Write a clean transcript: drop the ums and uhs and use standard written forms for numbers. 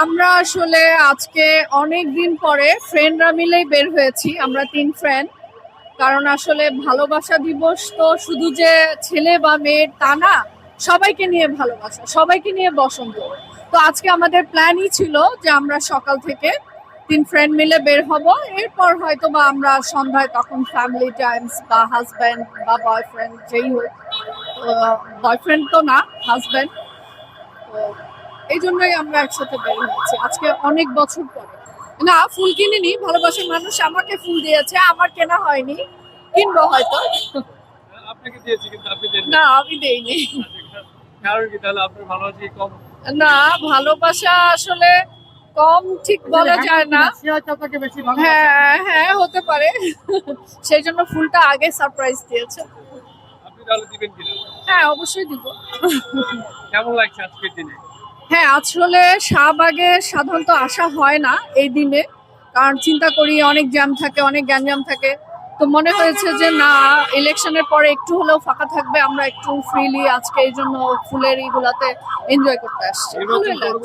আমরা আসলে আজকে অনেক দিন পরে ফ্রেন্ডরা মিলেই বের হয়েছি, আমরা 3 ফ্রেন্ড। কারণ আসলে ভালোবাসা দিবস তো শুধু যে ছেলে বা মেয়ের তা না, সবাইকে নিয়ে ভালোবাসা, সবাইকে নিয়ে বসন্ত। তো আজকে আমাদের প্ল্যানই ছিল যে আমরা সকাল থেকে 3 ফ্রেন্ড মিলে বের হব। এরপর হয়তো বা আমরা সন্ধ্যায় তখন ফ্যামিলি টাইমস বা হাজব্যান্ড বা বয়ফ্রেন্ড যেই হোক, বয়ফ্রেন্ড তো না, হাজব্যান্ড। তো এই জন্যই আমরা একসাথে বের হয়েছি আজকে অনেক বছর পরে। না, ফুল কিনিনি, ভালোবাসার মানুষ আমাকে ফুল দিয়েছে, আমার কেনা হয়নি, কিনবো হয়তো। আপনাকে দিয়েছি কিন্তু আপনি দেন না, আমি দেইনি। কারণ কি তাহলে আপনার ভালোবাসা কি কম? না, ভালোবাসা আসলে কম ঠিক বলা যায় না। সে হয়তো আপনাকে বেশি ভালোবাসে। হ্যাঁ হ্যাঁ, হতে পারে। সেই জন্য ফুলটা আগে সারপ্রাইজ দিয়েছে। আপনি তাহলে দিবেন কিনা? হ্যাঁ, অবশ্যই দিব। কেমন লাগছে আজকের দিনে? হ্যাঁ, আসলে শাহবাগে সাধারণত আসা হয় না এই দিনে, কারণ চিন্তা করি অনেক জ্যাম থাকে, অনেক গ্যাঞ্জাম থাকে। তো মনে হয়েছে যে না, ইলেকশনের পরে একটু হলেও ফাঁকা থাকবে, আমরা একটু ফ্রিলি আজকে এই জন্য ফুলের এইগুলাতে এনজয় করতে আসছি। ভালোই লাগছে।